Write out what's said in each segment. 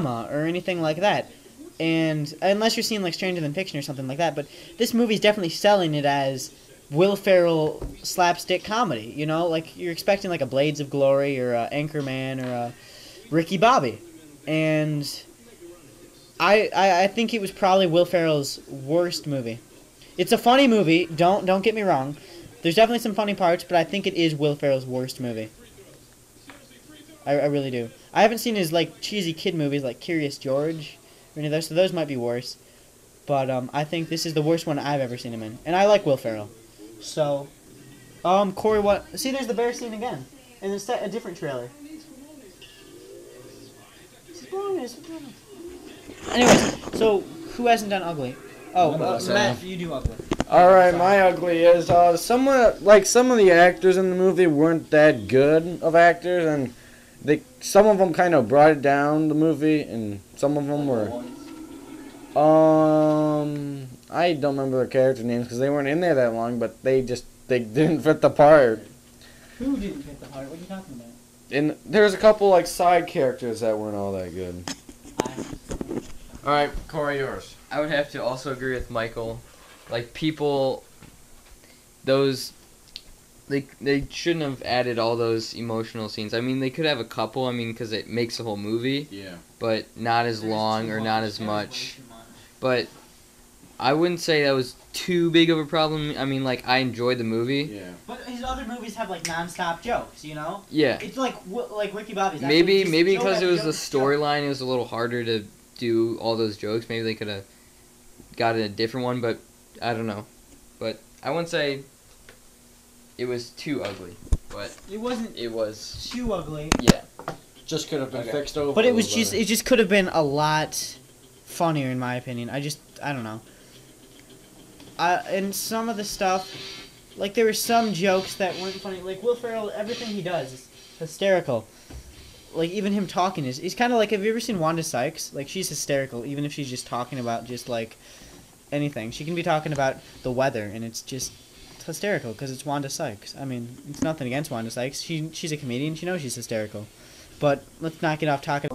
drama or anything like that. And unless you're seeing like Stranger Than Fiction or something like that, but this movie's definitely selling it as Will Ferrell slapstick comedy. You know, like you're expecting like a Blades of Glory or a Anchorman or a Ricky Bobby, and I think it was probably Will Ferrell's worst movie. It's a funny movie. Don't get me wrong. There's definitely some funny parts, but I think it is Will Ferrell's worst movie. I really do. I haven't seen his like cheesy kid movies like Curious George or any of those, so those might be worse. But I think this is the worst one I've ever seen him in, and I like Will Ferrell. So, Corey, what? See, there's the bear scene again, and it's a different trailer. Anyways, so who hasn't done Ugly? Oh, Matt, you do Ugly. All right, my Ugly is some of the actors in the movie weren't that good of actors, and some of them kind of brought it down the movie, and some of them were. I don't remember their character names because they weren't in there that long, but they didn't fit the part. Who didn't fit the part? What are you talking about? And there's a couple like side characters that weren't all that good. All right, Corey, yours. I would have to also agree with Michael. Like people, those they shouldn't have added all those emotional scenes. I mean, they could have a couple. I mean, because it makes the whole movie. Yeah. But not as long or not as much. But I wouldn't say that was too big of a problem. I mean, like, I enjoyed the movie. Yeah. But his other movies have, like, non-stop jokes, you know? Yeah. It's like Ricky Bobby's. Maybe because it was the storyline, it was a little harder to do all those jokes. Maybe they could have gotten a different one, but I don't know. But I wouldn't say it was too ugly. But it wasn't. It was too ugly. Yeah. Just could have been fixed over. But it just could have been a lot funnier, in my opinion. I don't know. And some of the stuff, like there were some jokes that weren't funny. Like Will Ferrell, everything he does is hysterical. Like even him talking he's kind of like, have you ever seen Wanda Sykes? Like she's hysterical, even if she's just talking about just like anything. She can be talking about the weather, and it's just hysterical because it's Wanda Sykes. I mean, it's nothing against Wanda Sykes. She's a comedian. She knows she's hysterical. But let's not get off talking.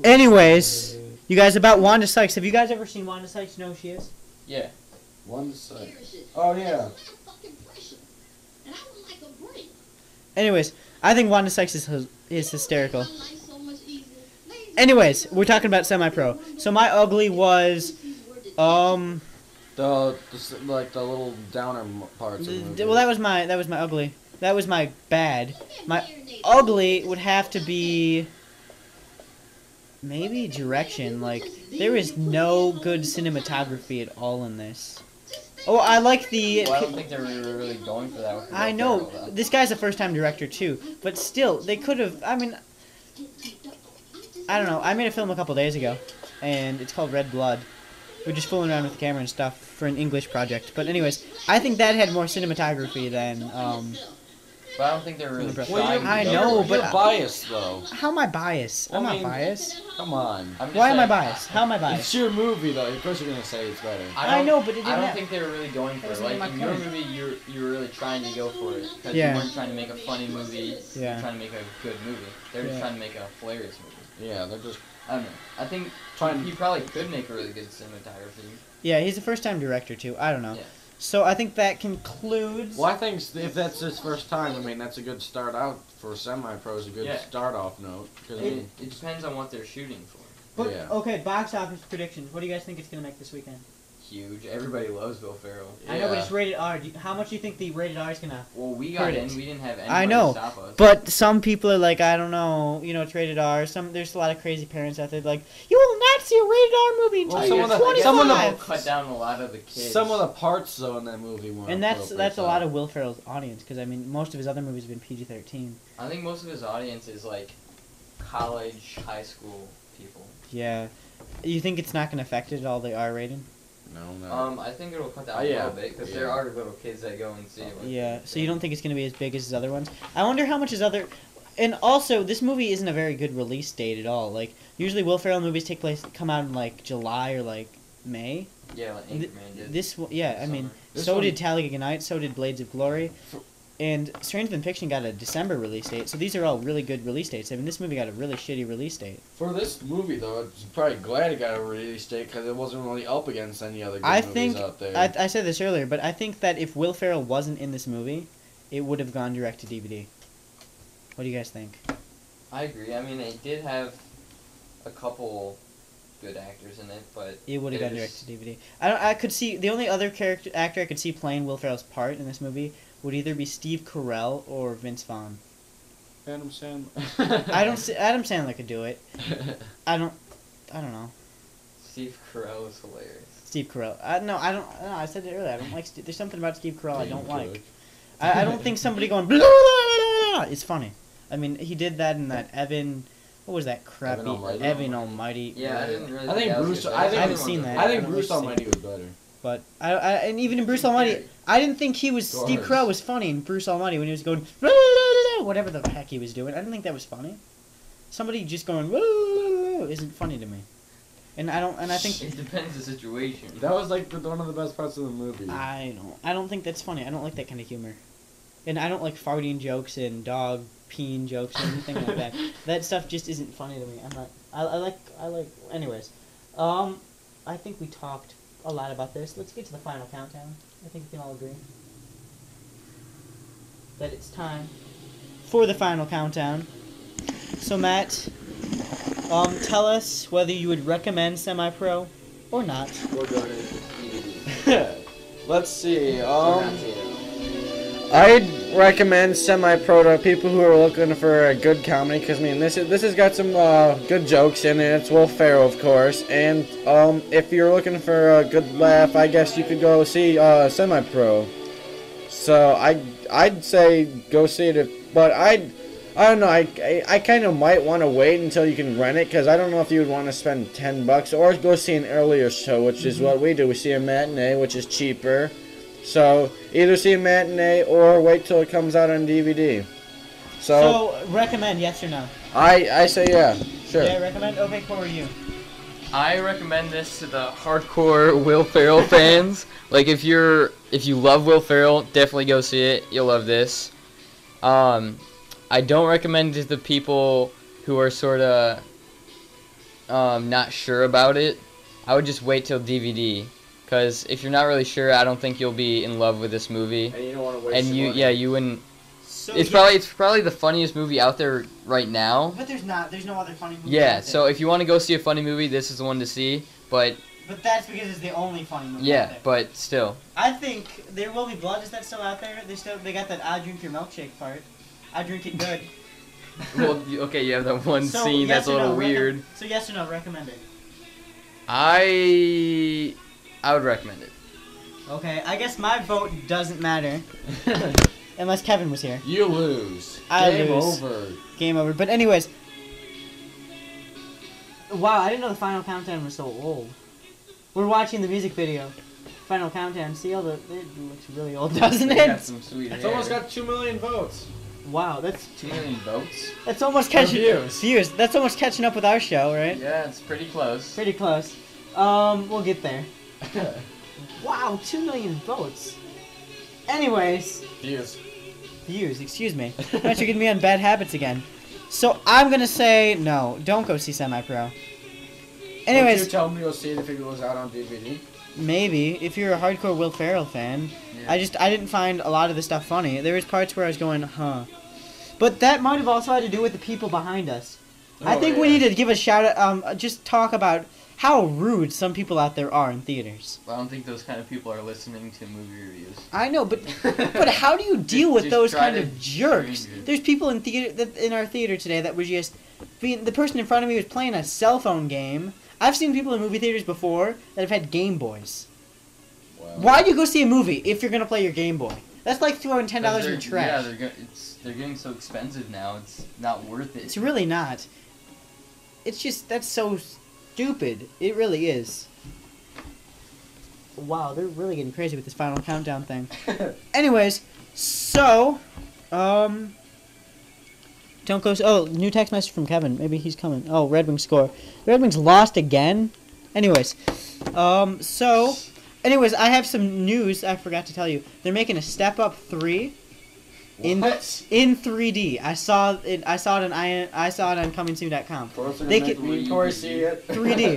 Anyways, you guys, about Wanda Sykes. Have you guys ever seen Wanda Sykes? You know who she is? Yeah. Wanda Sykes. Oh, yeah. Anyways, I think Wanda Sykes is hysterical. Anyways, we're talking about Semipro. So my ugly was, the little downer parts. Well, that was my ugly. That was my bad. My ugly would have to be maybe direction. Like there is no good cinematography at all in this. Oh, I like the. Well, I don't think they were really going for that. I know this guy's a first-time director too, but still, they could have. I mean, I don't know. I made a film a couple days ago, and it's called Red Blood. We're just fooling around with the camera and stuff for an English project. But anyways, I think that had more cinematography than. But I don't think they were really. I know, but you're biased though. How am I biased? I'm not biased. Come on. Why am I biased? How am I biased? It's your movie though. Of course you're gonna say it's better. I know, but I don't think they were really going for it. Like in your movie, you were really trying to go for it because you weren't trying to make a funny movie. You were trying to make a good movie. They were just trying to make a hilarious movie. Yeah, they're just. I don't know. I think he probably could make a really good cinematography. Yeah, he's a first-time director too. I don't know. Yeah. So I think that concludes. Well, I think if that's his first time, I mean that's a good start out for Semi-Pro's a good start-off note. It depends on what they're shooting for. But, okay, box office predictions. What do you guys think it's gonna make this weekend? Huge. Everybody loves Will Ferrell. I know, but it's rated R. How much do you think the rated R is gonna? Well, we got in. We didn't have anybody stop us. But some people are like, I don't know. You know, it's rated R. There's a lot of crazy parents out there like, you will not see a rated R movie until you're 25. Some of them cut down a lot of the kids. Some of the parts though in that movie weren't. And that's a lot of Will Ferrell's audience because I mean most of his other movies have been PG-13. I think most of his audience is like college, high school people. Yeah. You think it's not gonna affect it at all, the R rating? No. I think it'll cut down a little bit because there are little kids that go and see it. Yeah. So you don't think it's gonna be as big as his other ones? I wonder how much his other. And also, this movie isn't a very good release date at all. Like usually, Will Ferrell movies come out in like July or like May. Yeah, like Anchorman did. I mean, so did Talladega Nights. So did Blades of Glory. And Stranger Than Fiction got a December release date, so these are all really good release dates. I mean, this movie got a really shitty release date. For this movie, though, I'm probably glad it got a release date because it wasn't really up against any other good movies out there. I said this earlier, but I think that if Will Ferrell wasn't in this movie, it would have gone direct to DVD. What do you guys think? I agree. I mean, it did have a couple good actors in it, but it would have gone direct to DVD. I could see the only other actor I could see playing Will Ferrell's part in this movie would either be Steve Carell or Vince Vaughn. Adam Sandler. Adam Sandler could do it. I don't know. Steve Carell is hilarious. Steve Carell. I said it earlier. I don't like. There's something about Steve Carell I don't like. I don't think somebody going blah, blah, blah, blah, is funny. I mean, he did that in that Evan. What was that crappy Evan Almighty? Yeah, I didn't really. I think Bruce. I haven't seen that. I think Bruce Almighty was better. But and even in Bruce Almighty, I didn't think Steve Carell was funny in Bruce Almighty when he was going whatever the heck he was doing. I didn't think that was funny. Somebody just going isn't funny to me. And I think it depends the situation. That was like one of the best parts of the movie. I don't think that's funny. I don't like that kind of humor. And I don't like farting jokes and dog peeing jokes or anything like that. That stuff just isn't funny to me. I like anyways. I think we talked a lot about this. Let's get to the final countdown. I think we can all agree that it's time for the final countdown. So Matt, tell us whether you would recommend Semipro or not. We'll go to DVD. Let's see. I'd recommend Semipro to people who are looking for a good comedy, because I mean this has got some good jokes in it. It's Will Ferrell, of course, and if you're looking for a good laugh, I guess you could go see Semipro. So I'd say go see it, but I don't know. I kind of might want to wait until you can rent it, because I don't know if you would want to spend $10 or go see an earlier show, which is what we do. We see a matinee, which is cheaper. So either see a matinee or wait till it comes out on DVD. So recommend, yes or no? I say yeah, sure. Yeah, recommend. Okay, Corey, you. I recommend this to the hardcore Will Ferrell fans. Like if you love Will Ferrell, definitely go see it. You'll love this. I don't recommend it to the people who are sort of not sure about it. I would just wait till DVD. Because if you're not really sure, I don't think you'll be in love with this movie. And you don't want to waste your money. Yeah, you wouldn't. So it's probably the funniest movie out there right now. But there's no other funny movie. Yeah, so if you want to go see a funny movie, this is the one to see. But that's because it's the only funny movie. yeah, out there. but still. I think There Will Be Blood. Is that still out there? They got that I drink your milkshake part. I drink it good. Well, okay, you have that one scene yes that's a or little no, weird. So yes or no, recommend it. I would recommend it. Okay, I guess my vote doesn't matter. Unless Kevin was here. You lose. Game over. Game over. But anyways. Wow, I didn't know the Final Countdown was so old. We're watching the music video. Final Countdown. See all it looks really old, doesn't it? Got some sweet It's hair. almost got 2 million votes. Wow, that's 2 million votes. That's almost catching views. That's almost catching up with our show, right? Yeah, it's pretty close. Pretty close. We'll get there. Wow, 2 million votes. Anyways. Views, excuse me. You're getting me on bad habits again. So I'm gonna say no. Don't go see Semipro. Anyways. Would you tell me to go see it if it goes out on DVD? Maybe if you're a hardcore Will Ferrell fan. Yeah. I didn't find a lot of the stuff funny. There was parts where I was going, huh. But that might have also had to do with the people behind us. I think we need to give a shout out. Just talk about how rude some people out there are in theaters. I don't think those kind of people are listening to movie reviews. I know, but how do you deal with Just those try kind to of jerks? change it. There's people in our theater today that were just the person in front of me was playing a cell phone game. I've seen people in movie theaters before that have had Game Boys. Wow. Why do you go see a movie if you're gonna play your Game Boy? That's like throwing $10 in the trash. Yeah, they're getting so expensive now. It's not worth it. It's really not. It's just that's so stupid. It really is. Wow, they're really getting crazy with this Final Countdown thing. Anyways, so, don't go. Oh, new text message from Kevin. Maybe he's coming. Oh, Red Wings score. Red Wings lost again. Anyways, anyways, I have some news I forgot to tell you. They're making a Step Up 3. in What? in 3D. I saw it on comingsoon.com. Of course they're They gonna make could- me Tori see it. 3D.